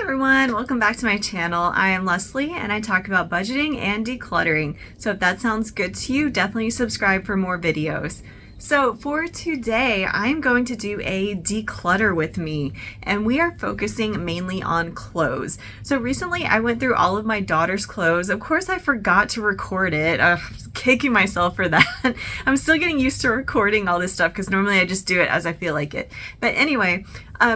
everyone, welcome back to my channel. I am Leslie and I talk about budgeting and decluttering. So if that sounds good to you, definitely subscribe for more videos. So for today, I'm going to do a declutter with me, and we are focusing mainly on clothes. So recently I went through all of my daughter's clothes. Of course, I forgot to record it. I'm kicking myself for that. I'm still getting used to recording all this stuff because normally I just do it as I feel like it. But anyway,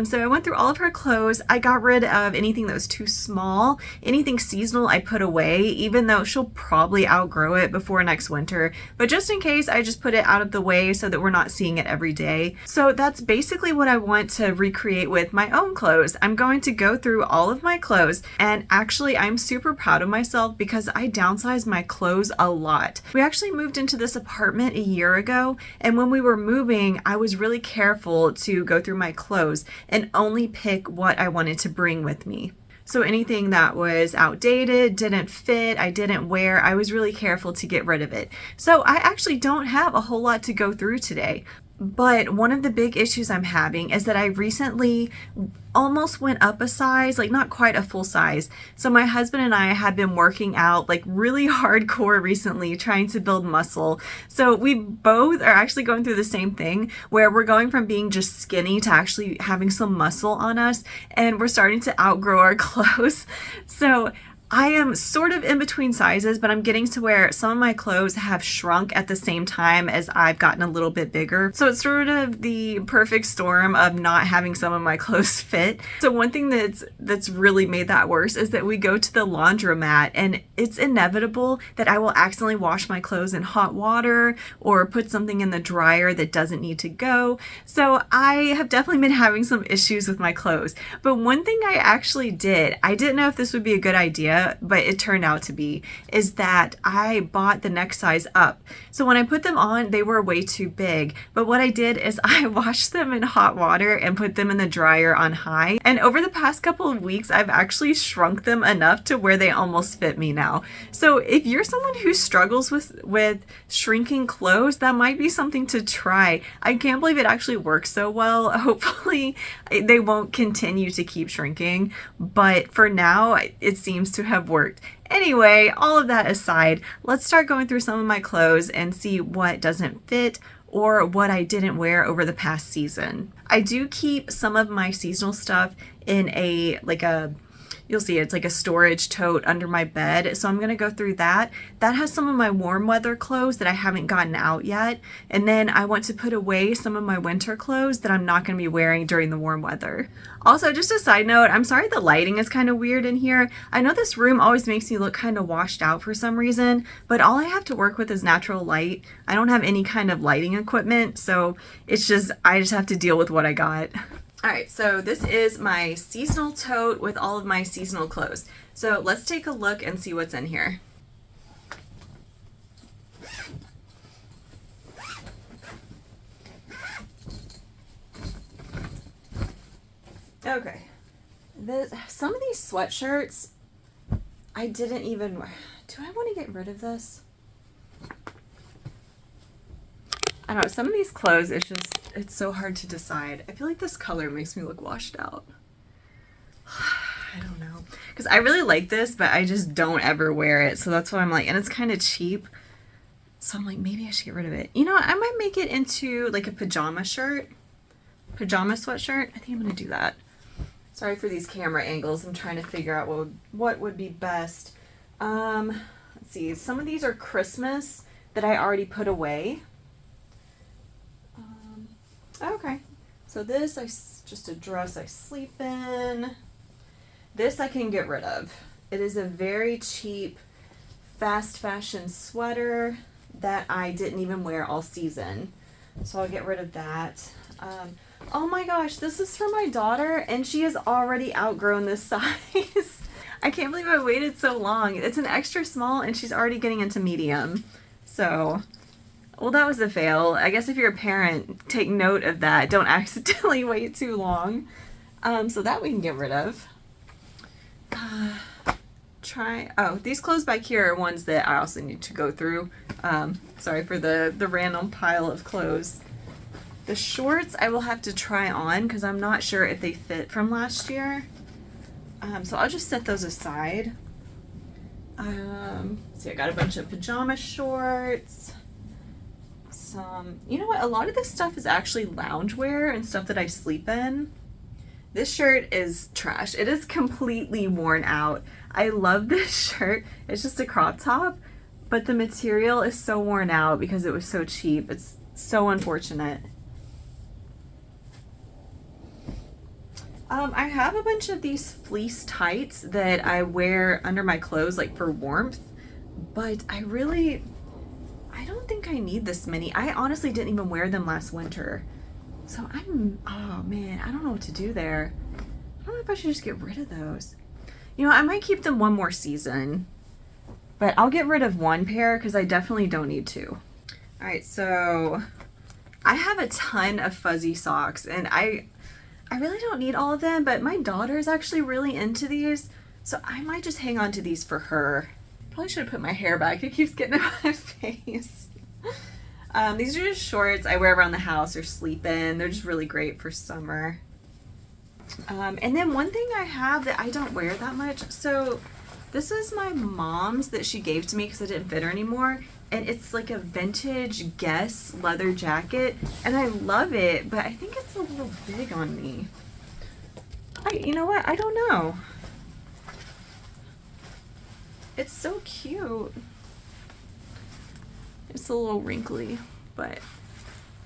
so I went through all of her clothes. I got rid of anything that was too small. Anything seasonal I put away, even though she'll probably outgrow it before next winter. But just in case, I just put it out of the way so that we're not seeing it every day. So that's basically what I want to recreate with my own clothes. I'm going to go through all of my clothes, and actually I'm super proud of myself because I downsized my clothes a lot. We actually moved into this apartment a year ago, and when we were moving, I was really careful to go through my clothes and only pick what I wanted to bring with me. So anything that was outdated, didn't fit, I didn't wear, I was really careful to get rid of it. So I actually don't have a whole lot to go through today. But one of the big issues I'm having is that I recently almost went up a size, like not quite a full size. So my husband and I have been working out like really hardcore recently, trying to build muscle. So we both are actually going through the same thing where we're going from being just skinny to actually having some muscle on us, and we're starting to outgrow our clothes. So I am sort of in between sizes, but I'm getting to where some of my clothes have shrunk at the same time as I've gotten a little bit bigger. So it's sort of the perfect storm of not having some of my clothes fit. So one thing that's really made that worse is that we go to the laundromat, and it's inevitable that I will accidentally wash my clothes in hot water or put something in the dryer that doesn't need to go. So I have definitely been having some issues with my clothes. But one thing I actually did, I didn't know if this would be a good idea, but it turned out to be, is that I bought the next size up. So when I put them on, they were way too big. But what I did is I washed them in hot water and put them in the dryer on high. And over the past couple of weeks, I've actually shrunk them enough to where they almost fit me now. So if you're someone who struggles with shrinking clothes, that might be something to try. I can't believe it actually works so well. Hopefully they won't continue to keep shrinking, but for now, it seems to have worked. Anyway, all of that aside, let's start going through some of my clothes and see what doesn't fit or what I didn't wear over the past season. I do keep some of my seasonal stuff in you'll see it's like a storage tote under my bed. So I'm gonna go through that. That has some of my warm weather clothes that I haven't gotten out yet. And then I want to put away some of my winter clothes that I'm not gonna be wearing during the warm weather. Also, just a side note, I'm sorry the lighting is kind of weird in here. I know this room always makes me look kind of washed out for some reason, but all I have to work with is natural light. I don't have any kind of lighting equipment, so I just have to deal with what I got. All right, so this is my seasonal tote with all of my seasonal clothes. So let's take a look and see what's in here. Okay, some of these sweatshirts, I didn't even, do I want to get rid of this? I don't know, some of these clothes, it's so hard to decide. I feel like this color makes me look washed out. I don't know. Because I really like this, but I just don't ever wear it. So that's why I'm like, and it's kind of cheap. So I'm like, maybe I should get rid of it. You know what? I might make it into like a pajama sweatshirt. I think I'm going to do that. Sorry for these camera angles. I'm trying to figure out what would be best. Let's see. Some of these are Christmas that I already put away. Okay, so this just a dress I sleep in. This I can get rid of. It is a very cheap, fast fashion sweater that I didn't even wear all season. So I'll get rid of that. Oh my gosh, this is for my daughter, and she has already outgrown this size. I can't believe I waited so long. It's an extra small, and she's already getting into medium. So, well, that was a fail. I guess if you're a parent, take note of that. Don't accidentally wait too long. So that we can get rid of. These clothes back here are ones that I also need to go through. Sorry for the random pile of clothes. The shorts I will have to try on because I'm not sure if they fit from last year. So I'll just set those aside. See, I got a bunch of pajama shorts. You know what? A lot of this stuff is actually loungewear and stuff that I sleep in. This shirt is trash. It is completely worn out. I love this shirt. It's just a crop top, but the material is so worn out because it was so cheap. It's so unfortunate. I have a bunch of these fleece tights that I wear under my clothes, like for warmth, but I don't think I need this many. I honestly didn't even wear them last winter. So oh man, I don't know what to do there. I don't know if I should just get rid of those. You know, I might keep them one more season, but I'll get rid of one pair because I definitely don't need two. All right, so I have a ton of fuzzy socks, and I really don't need all of them, but my daughter is actually really into these, so I might just hang on to these for her. Probably should have put my hair back. It keeps getting in my face. These are just shorts I wear around the house or sleep in. They're just really great for summer. And then one thing I have that I don't wear that much, so this is my mom's that she gave to me because it didn't fit her anymore. And it's like a vintage Guess leather jacket, and I love it, but I think it's a little big on me. You know what? I don't know. It's so cute. It's a little wrinkly, but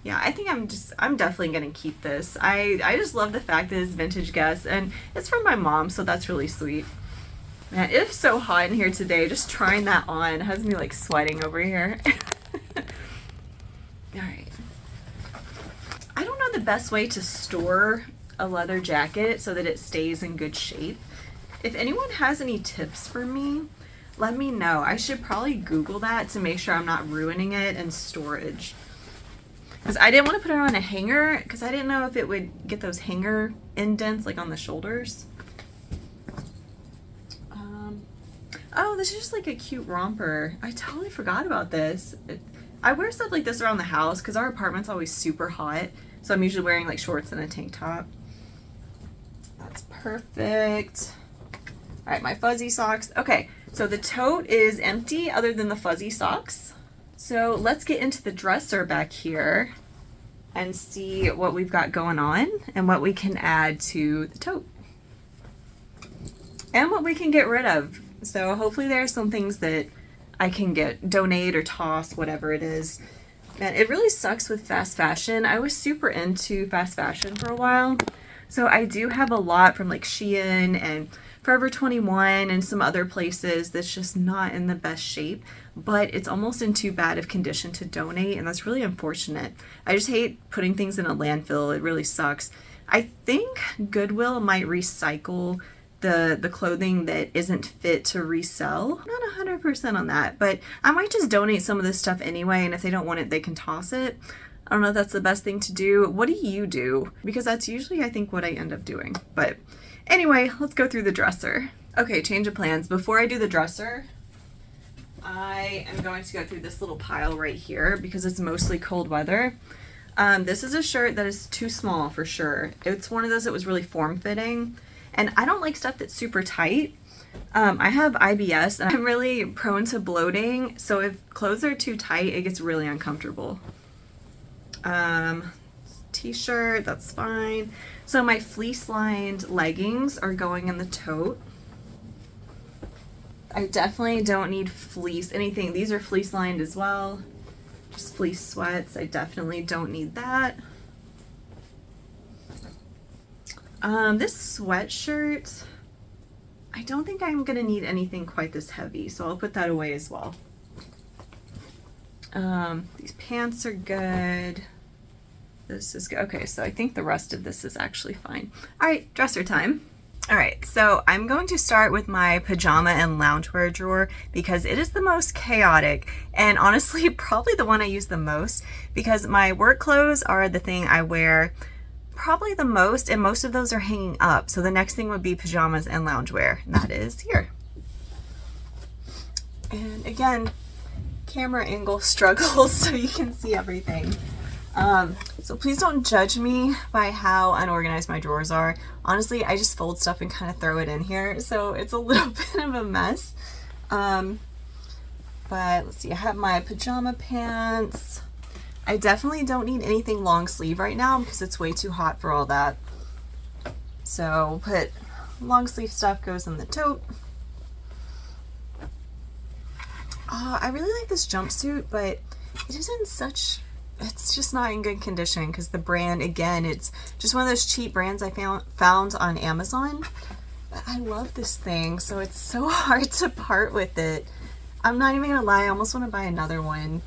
yeah, I think I'm definitely gonna keep this. I just love the fact that it's vintage Guess, and it's from my mom, so that's really sweet. Man, it's so hot in here today. Just trying that on has me like sweating over here. All right. I don't know the best way to store a leather jacket so that it stays in good shape. If anyone has any tips for me, let me know. I should probably Google that to make sure I'm not ruining it in storage. Because I didn't want to put it on a hanger because I didn't know if it would get those hanger indents like on the shoulders. Oh, this is just like a cute romper. I totally forgot about this. I wear stuff like this around the house because our apartment's always super hot. So I'm usually wearing like shorts and a tank top. That's perfect. All right, my fuzzy socks. Okay, so the tote is empty other than the fuzzy socks. So let's get into the dresser back here and see what we've got going on and what we can add to the tote. And what we can get rid of. So hopefully there are some things that I can donate or toss, whatever it is. And it really sucks with fast fashion. I was super into fast fashion for a while. So I do have a lot from like Shein and Forever 21 and some other places that's just not in the best shape, but it's almost in too bad of condition to donate, and that's really unfortunate. I just hate putting things in a landfill. It really sucks. I think Goodwill might recycle the clothing that isn't fit to resell. I'm not 100% on that, but I might just donate some of this stuff anyway, and if they don't want it, they can toss it. I don't know if that's the best thing to do. What do you do? Because that's usually, I think, what I end up doing. But anyway, let's go through the dresser. Okay, change of plans. Before I do the dresser, I am going to go through this little pile right here because it's mostly cold weather. This is a shirt that is too small for sure. It's one of those that was really form-fitting. And I don't like stuff that's super tight. I have IBS and I'm really prone to bloating. So if clothes are too tight, it gets really uncomfortable. T-shirt, that's fine. So my fleece lined leggings are going in the tote. I definitely don't need fleece, anything. These are fleece lined as well. Just fleece sweats. I definitely don't need that. This sweatshirt, I don't think I'm gonna need anything quite this heavy, so I'll put that away as well. These pants are good. This is good. Okay, so I think the rest of this is actually fine. All right, dresser time. All right, so I'm going to start with my pajama and loungewear drawer because it is the most chaotic and honestly probably the one I use the most because my work clothes are the thing I wear probably the most, and most of those are hanging up. So the next thing would be pajamas and loungewear, and that is here. And again, camera angle struggles so you can see everything. So please don't judge me by how unorganized my drawers are. Honestly, I just fold stuff and kind of throw it in here, so it's a little bit of a mess. But let's see, I have my pajama pants. I definitely don't need anything long sleeve right now because it's way too hot for all that. So put long sleeve stuff goes in the tote. I really like this jumpsuit, but it isn't such, it's just not in good condition because the brand, again, it's just one of those cheap brands I found on Amazon. But I love this thing, so it's so hard to part with it. I'm not even gonna lie, I almost want to buy another one.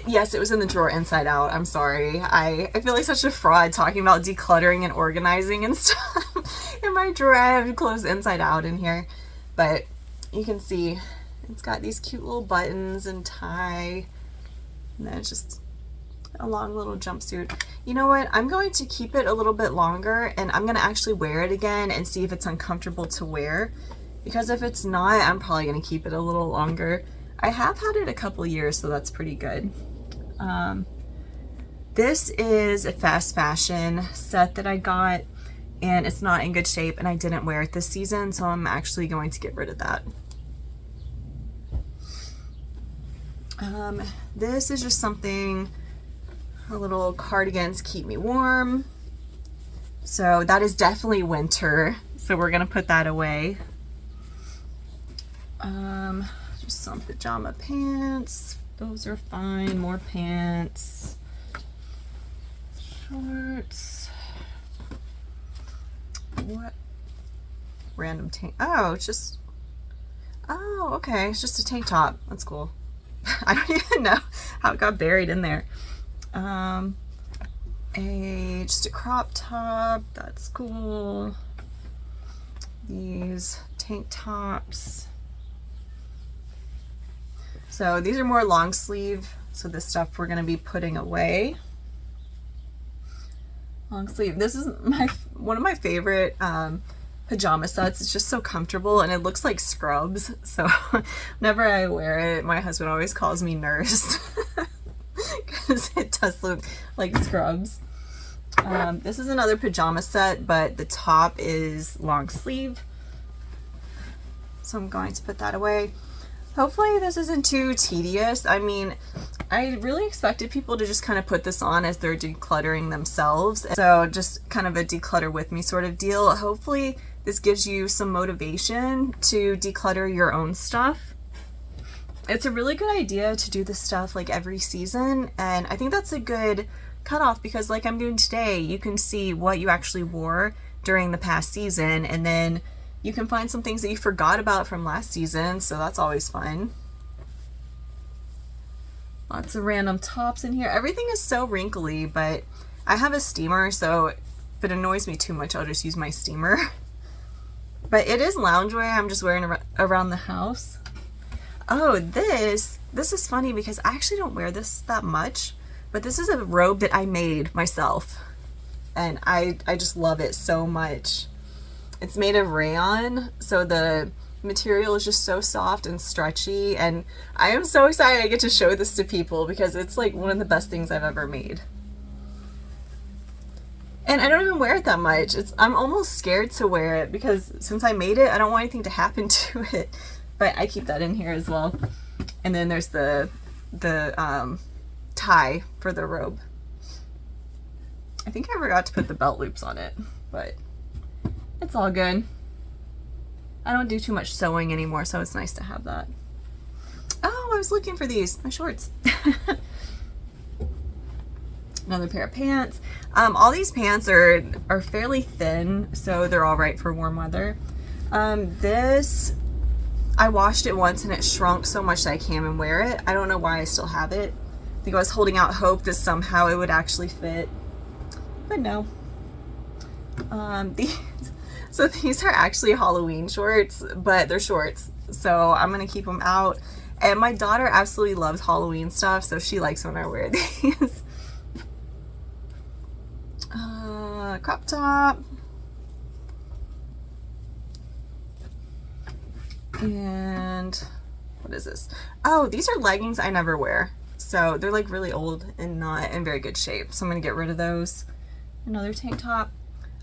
Yes, it was in the drawer inside out. I'm sorry. I feel like such a fraud talking about decluttering and organizing and stuff. In my drawer, I have clothes inside out in here. But you can see it's got these cute little buttons and tie. And then it's just a long little jumpsuit. You know what? I'm going to keep it a little bit longer and I'm going to actually wear it again and see if it's uncomfortable to wear. Because if it's not, I'm probably going to keep it a little longer. I have had it a couple years, so that's pretty good. This is a fast fashion set that I got, and it's not in good shape, and I didn't wear it this season, so I'm actually going to get rid of that. This is just something, a little cardigans keep me warm. So that is definitely winter, so we're gonna put that away. Just some pajama pants. Those are fine. More pants. Shorts. What? Random tank. Oh, it's just. Oh, okay. It's just a tank top. That's cool. I don't even know how it got buried in there. Just a crop top. That's cool. These tank tops. So these are more long sleeve. So this stuff we're going to be putting away. Long sleeve. This is one of my favorite pajama sets. It's just so comfortable and it looks like scrubs. So whenever I wear it, my husband always calls me nurse because it does look like scrubs. This is another pajama set, but the top is long sleeve. So I'm going to put that away. Hopefully this isn't too tedious. I mean, I really expected people to just kind of put this on as they're decluttering themselves. So just kind of a declutter with me sort of deal. Hopefully this gives you some motivation to declutter your own stuff. It's a really good idea to do this stuff like every season. And I think that's a good cutoff because like I'm doing today, you can see what you actually wore during the past season and then you can find some things that you forgot about from last season, so that's always fun. Lots of random tops in here. Everything is so wrinkly, but I have a steamer, so if it annoys me too much, I'll just use my steamer. But it is loungewear I'm just wearing around the house. Oh, this is funny because I actually don't wear this that much, but this is a robe that I made myself, and I just love it so much. It's made of rayon, so the material is just so soft and stretchy, and I am so excited I get to show this to people because it's like one of the best things I've ever made. And I don't even wear it that much. I'm almost scared to wear it because since I made it, I don't want anything to happen to it. But I keep that in here as well. And then there's the tie for the robe. I think I forgot to put the belt loops on it, but it's all good. I don't do too much sewing anymore, so it's nice to have that. Oh, I was looking for these, my shorts. Another pair of pants. All these pants are fairly thin, so they're all right for warm weather. This, I washed it once and it shrunk so much that I can't even wear it. I don't know why I still have it. I think I was holding out hope that somehow it would actually fit, but no. So these are actually Halloween shorts, but they're shorts, so I'm gonna keep them out. And my daughter absolutely loves Halloween stuff, so she likes when I wear these. Crop top. And what is this? Oh, these are leggings I never wear. So they're like really old and not in very good shape. So I'm gonna get rid of those. Another tank top.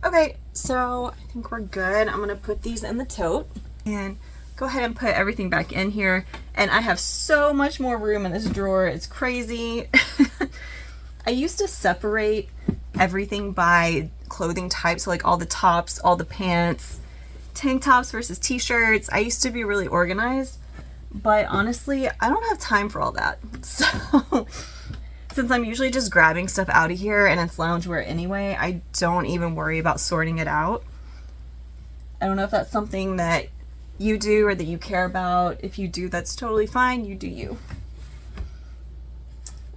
Okay, so I think we're good. I'm gonna put these in the tote and go ahead and put everything back in here. And I have so much more room in this drawer. It's crazy. I used to separate everything by clothing type. So like all the tops, all the pants, tank tops versus t-shirts. I used to be really organized, but honestly, I don't have time for all that. So since I'm usually just grabbing stuff out of here and it's loungewear anyway, I don't even worry about sorting it out. I don't know if that's something that you do or that you care about. If you do, that's totally fine. You do you.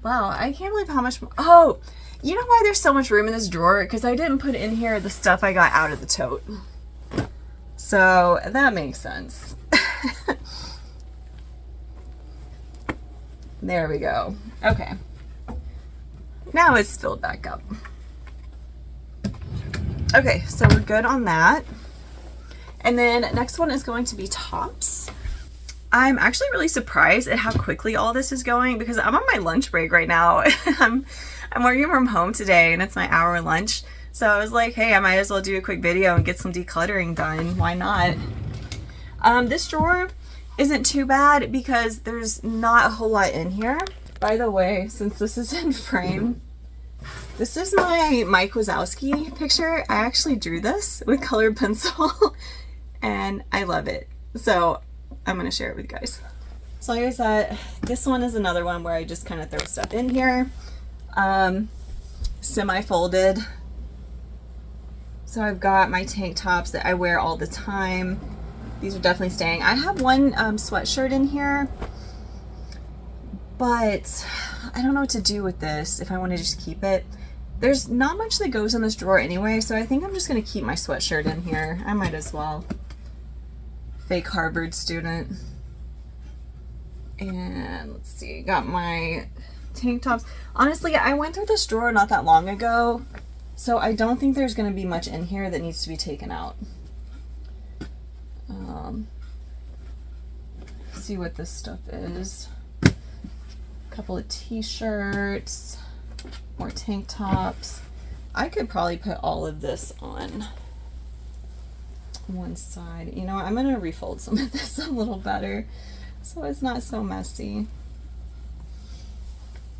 Wow, I can't believe how much more. Oh, you know why there's so much room in this drawer? Because I didn't put in here the stuff I got out of the tote. So that makes sense. There we go. Okay. Now it's filled back up. Okay, so we're good on that. And then next one is going to be tops. I'm actually really surprised at how quickly all this is going because I'm on my lunch break right now. I'm working from home today and it's my hour lunch. So I was like, hey, I might as well do a quick video and get some decluttering done. Why not? This drawer isn't too bad because there's not a whole lot in here. By the way, since this is in frame, this is my Mike Wazowski picture. I actually drew this with colored pencil and I love it. So I'm gonna share it with you guys. So like I said, this one is another one where I just kind of throw stuff in here. Semi-folded. So I've got my tank tops that I wear all the time. These are definitely staying. I have one sweatshirt in here, but I don't know what to do with this if I want to just keep it. There's not much that goes in this drawer anyway, so I think I'm just gonna keep my sweatshirt in here. I might as well. Fake Harvard student. And let's see, got my tank tops. Honestly, I went through this drawer not that long ago, so I don't think there's gonna be much in here that needs to be taken out. See what this stuff is. A couple of t-shirts, more tank tops. I could probably put all of this on one side. You know, I'm gonna refold some of this a little better so it's not so messy.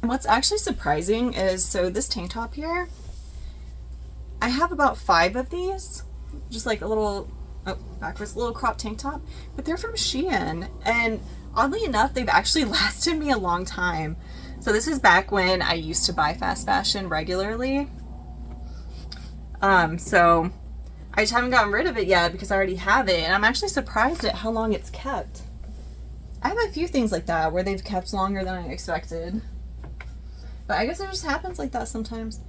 And what's actually surprising is, so this tank top here, I have about 5 of these, just like a little, oh, backwards, little crop tank top, but they're from Shein, and oddly enough, they've actually lasted me a long time. So this is back when I used to buy fast fashion regularly. So I just haven't gotten rid of it yet because I already have it, and I'm actually surprised at how long it's kept. I have a few things like that where they've kept longer than I expected. But I guess it just happens like that sometimes.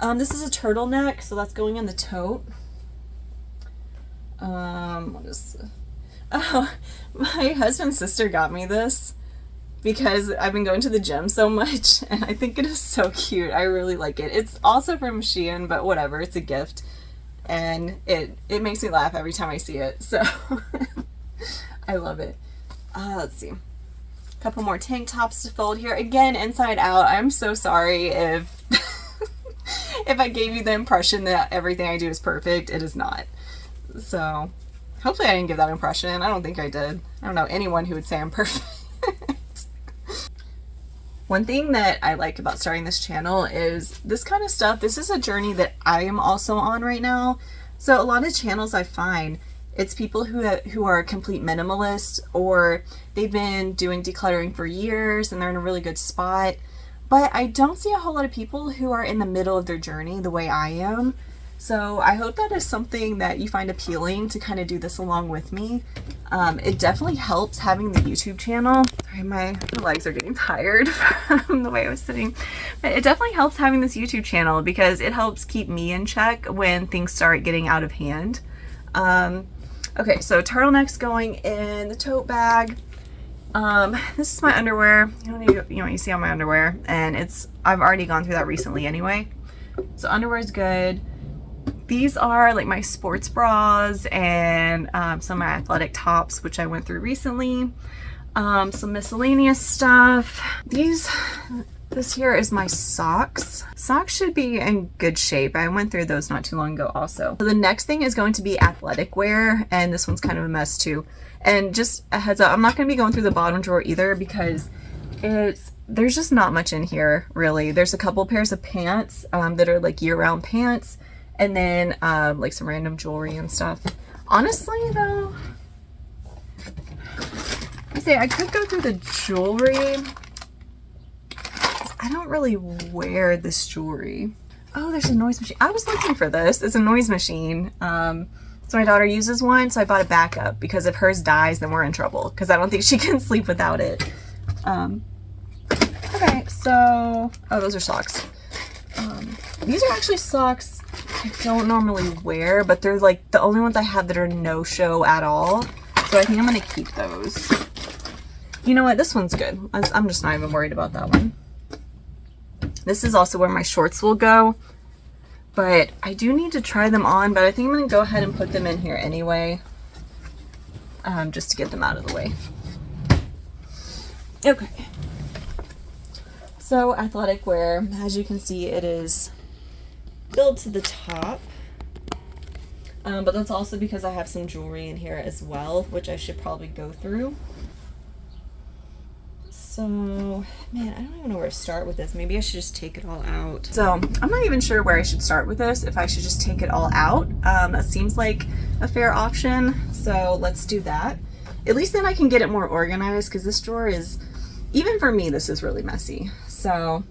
This is a turtleneck, so that's going in the tote. What is this? Oh, my husband's sister got me this because I've been going to the gym so much, and I think it is so cute. I really like it. It's also from Shein, but whatever, it's a gift. And it makes me laugh every time I see it, so I love it. Let's see. A couple more tank tops to fold here. Again, inside out. I'm so sorry if if I gave you the impression that everything I do is perfect. It is not. So hopefully I didn't give that impression. I don't think I did. I don't know anyone who would say I'm perfect. One thing that I like about starting this channel is this kind of stuff. This is a journey that I am also on right now. So a lot of channels I find, it's people who are complete minimalists, or they've been doing decluttering for years and they're in a really good spot. But I don't see a whole lot of people who are in the middle of their journey the way I am. So I hope that is something that you find appealing to kind of do this along with me. It definitely helps having the YouTube channel. Sorry, my legs are getting tired from the way I was sitting. But it definitely helps having this YouTube channel because it helps keep me in check when things start getting out of hand. Okay, so turtlenecks going in the tote bag. This is my underwear. You know what you see on my underwear, and I've already gone through that recently anyway. So underwear is good. These are like my sports bras and some of my athletic tops, which I went through recently. Some miscellaneous stuff. This here is my socks. Socks should be in good shape. I went through those not too long ago also. So the next thing is going to be athletic wear, and this one's kind of a mess too. And just a heads up, I'm not going to be going through the bottom drawer either because there's just not much in here really. There's a couple pairs of pants that are like year-round pants, and then like some random jewelry and stuff. Honestly though, I could go through the jewelry. I don't really wear this jewelry. Oh, there's a noise machine. I was looking for this. It's a noise machine. So my daughter uses one, so I bought a backup because if hers dies, then we're in trouble because I don't think she can sleep without it. Okay, so, oh, those are socks. These are actually socks I don't normally wear, but they're like the only ones I have that are no show at all. So I think I'm gonna keep those. You know what? This one's good. I'm just not even worried about that one. This is also where my shorts will go, but I do need to try them on, but I think I'm gonna go ahead and put them in here anyway, just to get them out of the way. Okay. So athletic wear, as you can see, it is filled to the top, but that's also because I have some jewelry in here as well, which I should probably go through. So, man, I don't even know where to start with this. Maybe I should just take it all out. So, I'm not even sure where I should start with this, if I should just take it all out. That seems like a fair option, so let's do that. At least then I can get it more organized, because this drawer is, even for me, this is really messy. So,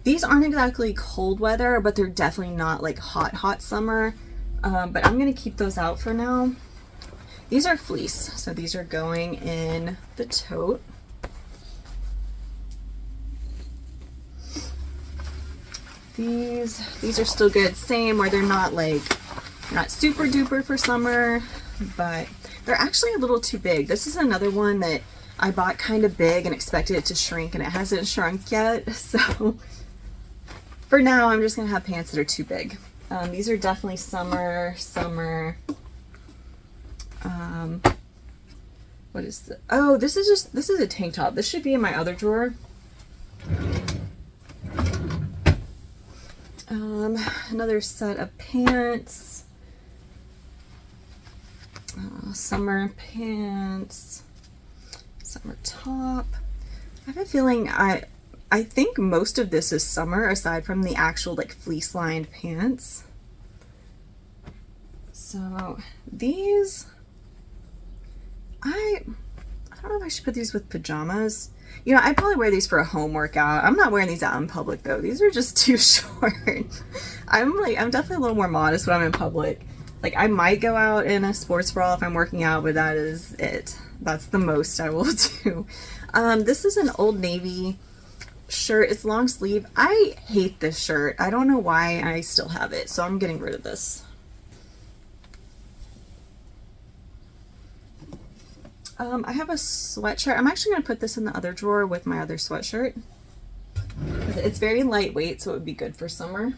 these aren't exactly cold weather, but they're definitely not like hot summer. But I'm gonna keep those out for now. These are fleece, so these are going in the tote. These are still good. Same, where they're not super duper for summer, but they're actually a little too big. This is another one that I bought kind of big and expected it to shrink, and it hasn't shrunk yet. So for now, I'm just gonna have pants that are too big. These are definitely summer. What is this? Oh, this is a tank top. This should be in my other drawer. Another set of pants, summer pants, summer top. I have a feeling I think most of this is summer aside from the actual like fleece lined pants. So these, I don't know if I should put these with pajamas. You know, I'd probably wear these for a home workout. I'm not wearing these out in public though. These are just too short. I'm definitely a little more modest when I'm in public. Like I might go out in a sports bra if I'm working out, but that is it. That's the most I will do. This is an Old Navy shirt. It's long sleeve. I hate this shirt. I don't know why I still have it, so I'm getting rid of this. I have a sweatshirt. I'm actually going to put this in the other drawer with my other sweatshirt. It's very lightweight, so it would be good for summer.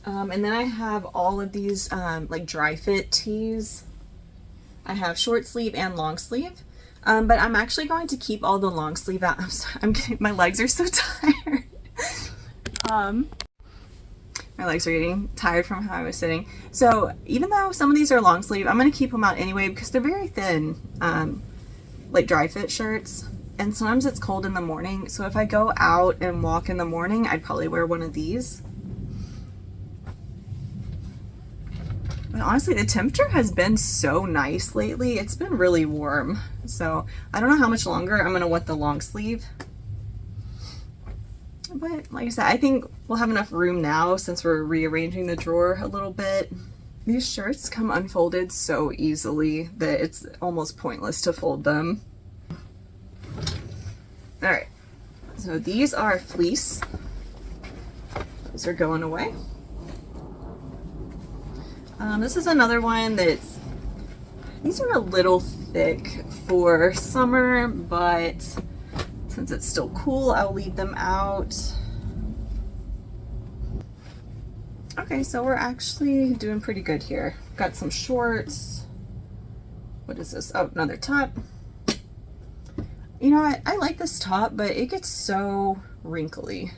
And then I have all of these like dry fit tees. I have short sleeve and long sleeve. But I'm actually going to keep all the long sleeve out. I'm sorry, my legs are so tired. My legs are getting tired from how I was sitting. So even though some of these are long sleeve, I'm going to keep them out anyway because they're very thin, like dry fit shirts. And sometimes it's cold in the morning. So if I go out and walk in the morning, I'd probably wear one of these. But honestly, the temperature has been so nice lately. It's been really warm. So I don't know how much longer I'm going to want the long sleeve. But like I said, I think we'll have enough room now since we're rearranging the drawer a little bit. These shirts come unfolded so easily that it's almost pointless to fold them. All right, so these are fleece. Those are going away. This is another one these are a little thick for summer, but since it's still cool, I'll leave them out. Okay, so we're actually doing pretty good here. Got some shorts what is this? Oh, another top. You know, I like this top, but it gets so wrinkly.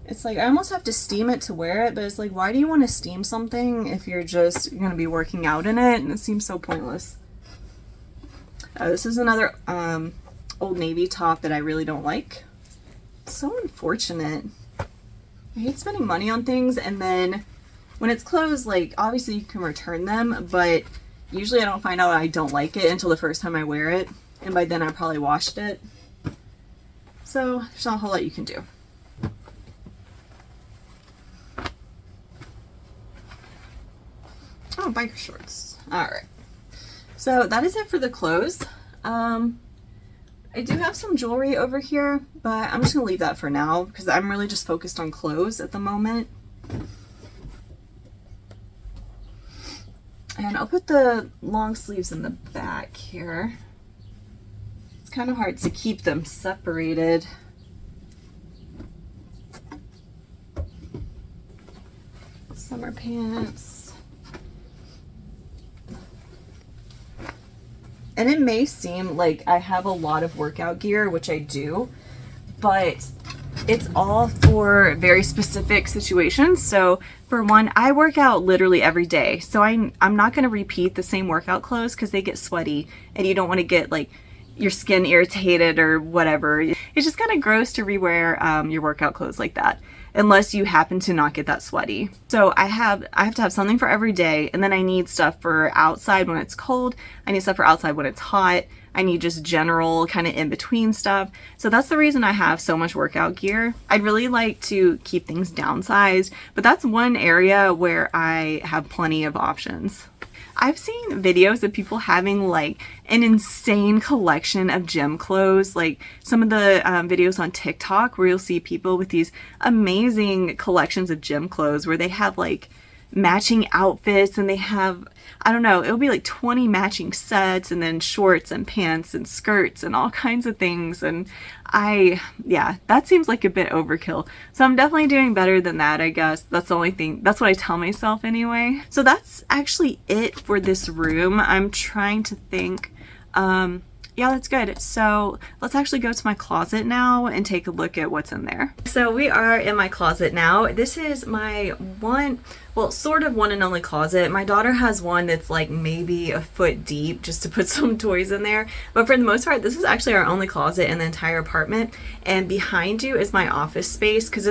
It's like I almost have to steam it to wear it, but it's like, why do you want to steam something if you're just going to be working out in it? And it seems so pointless. This is another Old Navy top that I really don't like. So unfortunate. I hate spending money on things, and then when it's closed, like, obviously you can return them, but usually I don't find out I don't like it until the first time I wear it, and by then I probably washed it. So there's not a whole lot you can do. Oh, biker shorts. All right. So that is it for the clothes. I do have some jewelry over here, but I'm just gonna leave that for now because I'm really just focused on clothes at the moment. And I'll put the long sleeves in the back here. It's kind of hard to keep them separated. Summer pants. And it may seem like I have a lot of workout gear, which I do, but it's all for very specific situations. So for one, I work out literally every day. So I'm not going to repeat the same workout clothes because they get sweaty and you don't want to get like your skin irritated or whatever. It's just kind of gross to rewear your workout clothes like that, unless you happen to not get that sweaty. So I have to have something for every day, and then I need stuff for outside when it's cold. I need stuff for outside when it's hot. I need just general kind of in between stuff. So that's the reason I have so much workout gear. I'd really like to keep things downsized, but that's one area where I have plenty of options. I've seen videos of people having like an insane collection of gym clothes, like some of the videos on TikTok where you'll see people with these amazing collections of gym clothes where they have like matching outfits and they have, I don't know, it'll be like 20 matching sets and then shorts and pants and skirts and all kinds of things. And yeah, that seems like a bit overkill. So I'm definitely doing better than that, I guess. That's the only thing, that's what I tell myself anyway. So that's actually it for this room. I'm trying to think, yeah, that's good. So let's actually go to my closet now and take a look at what's in there. So we are in my closet now. This is my sort of one and only closet. My daughter has one that's like maybe a foot deep just to put some toys in there. But for the most part, this is actually our only closet in the entire apartment. And behind you is my office space because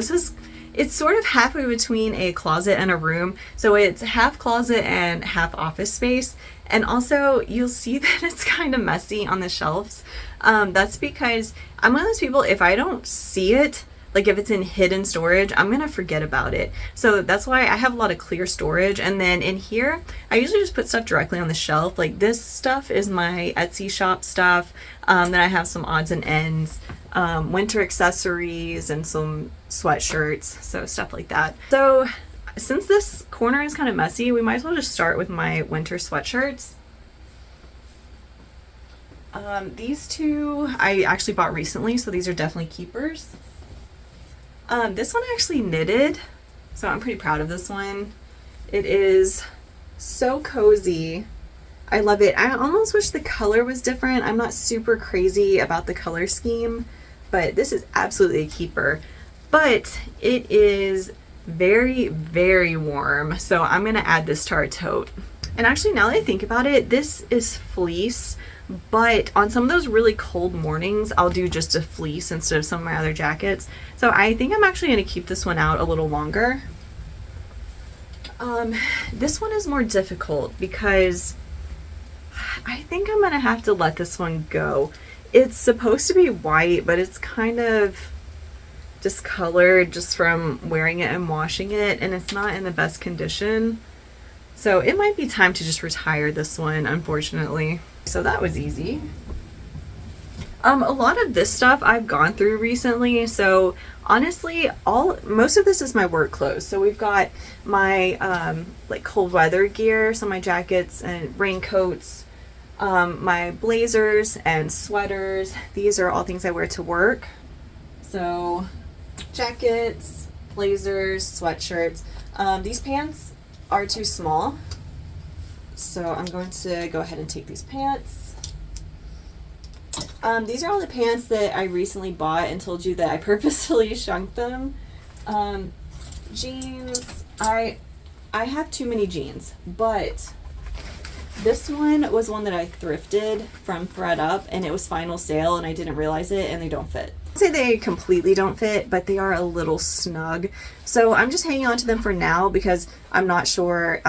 it's sort of halfway between a closet and a room. So it's half closet and half office space. And also you'll see that it's kind of messy on the shelves. That's because I'm one of those people, if I don't see it, like if it's in hidden storage, I'm gonna forget about it. So that's why I have a lot of clear storage. And then in here, I usually just put stuff directly on the shelf. Like this stuff is my Etsy shop stuff. Then I have some odds and ends, winter accessories and some sweatshirts, so stuff like that. So since this corner is kind of messy, we might as well just start with my winter sweatshirts. These two I actually bought recently, so these are definitely keepers. This one I actually knitted, so I'm pretty proud of this one. It is so cozy. I love it. I almost wish the color was different. I'm not super crazy about the color scheme, but this is absolutely a keeper. But it is very, very warm, so I'm gonna add this to our tote. And actually, now that I think about it, this is fleece, but on some of those really cold mornings, I'll do just a fleece instead of some of my other jackets. So I think I'm actually gonna keep this one out a little longer. This one is more difficult because I think I'm gonna have to let this one go. It's supposed to be white, but it's kind of discolored just from wearing it and washing it, and it's not in the best condition. So it might be time to just retire this one, unfortunately. So that was easy. A lot of this stuff I've gone through recently. So honestly, most of this is my work clothes. So we've got my like cold weather gear, so my jackets and raincoats, my blazers and sweaters. These are all things I wear to work. So jackets, blazers, sweatshirts. These pants are too small, So I'm going to go ahead and take these pants. These are all the pants that I recently bought and told you that I purposefully shrunk them. Jeans, I have too many jeans, but this one was one that I thrifted from ThredUp, and it was final sale and I didn't realize it, and they don't fit. I'd say they completely don't fit, but they are a little snug. So I'm just hanging on to them for now because I'm not sure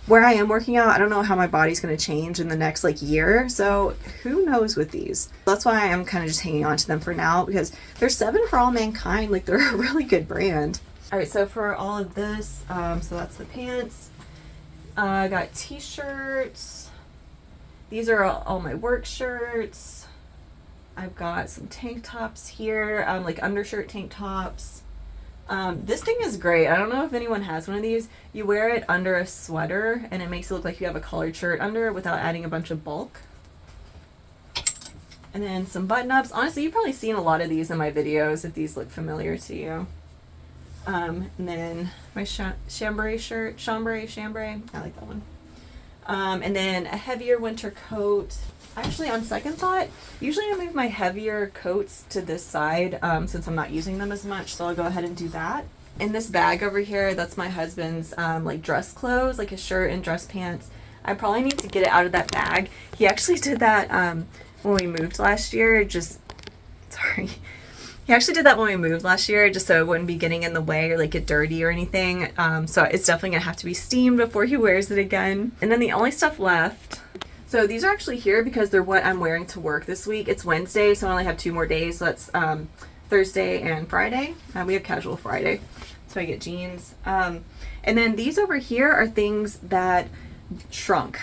where I am working out. I don't know how my body's going to change in the next like year. So who knows with these. That's why I'm kind of just hanging on to them for now, because they're 7 for All Mankind. Like, they're a really good brand. All right, so for all of this, so that's the pants. I got t-shirts. These are all my work shirts. I've got some tank tops here, like undershirt tank tops. This thing is great. I don't know if anyone has one of these. You wear it under a sweater and it makes it look like you have a collared shirt under without adding a bunch of bulk. And then some button-ups. Honestly, you've probably seen a lot of these in my videos if these look familiar to you. And then my chambray shirt. Chambray, I like that one. And then a heavier winter coat. Actually, on second thought, usually I move my heavier coats to this side since I'm not using them as much, so I'll go ahead and do that. In this bag over here, that's my husband's like dress clothes, like his shirt and dress pants. I probably need to get it out of that bag. He actually did that when we moved last year, He actually did that when we moved last year, just so it wouldn't be getting in the way or like get dirty or anything. So it's definitely gonna have to be steamed before he wears it again. And then the only stuff left, so these are actually here because they're what I'm wearing to work this week. It's Wednesday, so I only have 2 more days. So that's Thursday and Friday. We have casual Friday, so I get jeans. And then these over here are things that shrunk.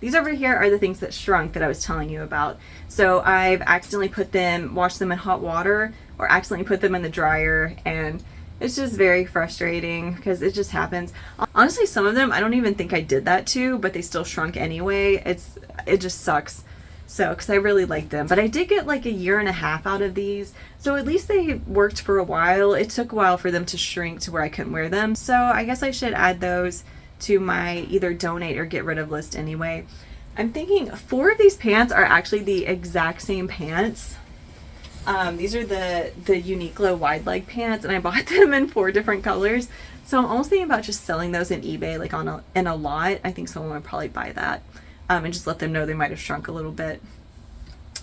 These over here are the things that shrunk that I was telling you about. So I've accidentally washed them in hot water, or accidentally put them in the dryer, and it's just very frustrating because it just happens. Honestly, some of them I don't even think I did that to, but they still shrunk anyway. It just sucks. So, because I really like them, but I did get like 1.5 years out of these, so at least they worked for a while. It took a while for them to shrink to where I couldn't wear them, so I guess I should add those to my either donate or get rid of list anyway. I'm thinking 4 of these pants are actually the exact same pants. These are the Uniqlo wide leg pants, and I bought them in 4 different colors. So I'm almost thinking about just selling those in eBay, like in a lot. I think someone would probably buy that, and just let them know they might have shrunk a little bit.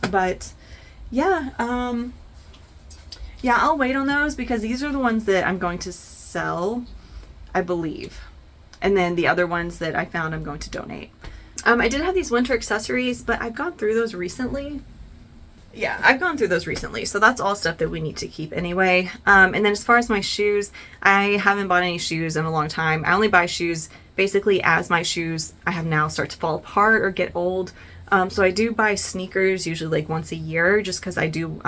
But yeah, yeah, I'll wait on those because these are the ones that I'm going to sell, I believe. And then the other ones that I found I'm going to donate. I did have these winter accessories, but I've gone through those recently. Yeah, I've gone through those recently, so that's all stuff that we need to keep anyway. And then as far as my shoes, I haven't bought any shoes in a long time. I only buy shoes basically as my shoes I have now start to fall apart or get old. So I do buy sneakers usually like once a year just because I do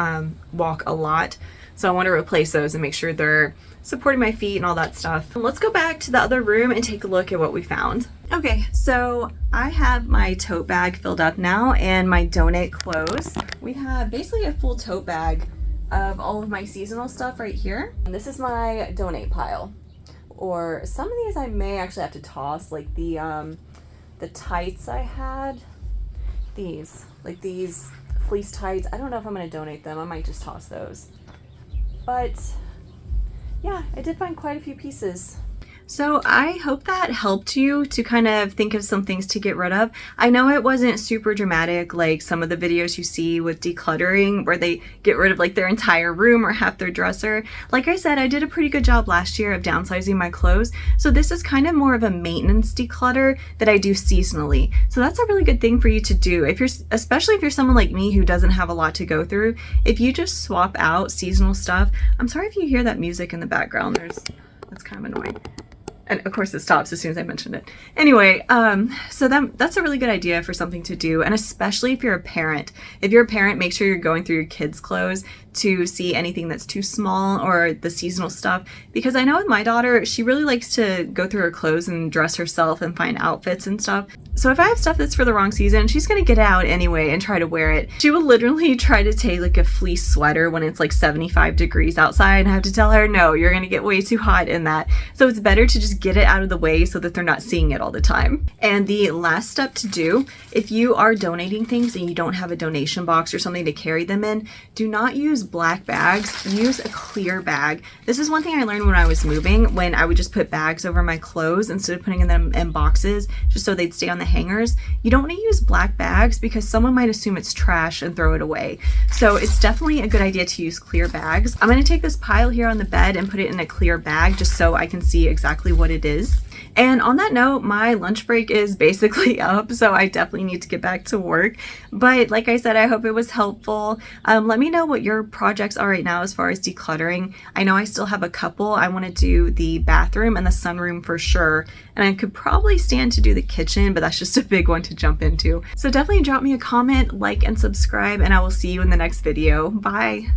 walk a lot. So I want to replace those and make sure they're supporting my feet and all that stuff. Let's go back to the other room and take a look at what we found. Okay, so I have my tote bag filled up now and my donate clothes. We have basically a full tote bag of all of my seasonal stuff right here. And this is my donate pile. Or some of these I may actually have to toss, like the tights I had. These fleece tights. I don't know if I'm gonna donate them. I might just toss those. But yeah, I did find quite a few pieces. So I hope that helped you to kind of think of some things to get rid of. I know it wasn't super dramatic like some of the videos you see with decluttering where they get rid of like their entire room or half their dresser. Like I said, I did a pretty good job last year of downsizing my clothes. So this is kind of more of a maintenance declutter that I do seasonally. So that's a really good thing for you to do. Especially if you're someone like me who doesn't have a lot to go through. If you just swap out seasonal stuff. I'm sorry if you hear that music in the background. That's kind of annoying. And of course it stops as soon as I mention it. Anyway, so that's a really good idea for something to do. And especially if you're a parent. If you're a parent, make sure you're going through your kids' clothes to see anything that's too small or the seasonal stuff, because I know with my daughter, she really likes to go through her clothes and dress herself and find outfits and stuff. So if I have stuff that's for the wrong season, she's gonna get it out anyway and try to wear it. She will literally try to take like a fleece sweater when it's like 75 degrees outside, and I have to tell her, no, you're gonna get way too hot in that. So it's better to just get it out of the way so that they're not seeing it all the time. And the last step to do, if you are donating things and you don't have a donation box or something to carry them in, do not use black bags, use a clear bag. This is one thing I learned when I was moving, when I would just put bags over my clothes instead of putting them in boxes just so they'd stay on the hangers. You don't want to use black bags because someone might assume it's trash and throw it away. So it's definitely a good idea to use clear bags. I'm going to take this pile here on the bed and put it in a clear bag just so I can see exactly what it is. And on that note, my lunch break is basically up, so I definitely need to get back to work. But like I said, I hope it was helpful. Let me know what your projects are right now as far as decluttering. I know I still have a couple. I want to do the bathroom and the sunroom for sure. And I could probably stand to do the kitchen, but that's just a big one to jump into. So definitely drop me a comment, like, and subscribe, and I will see you in the next video. Bye!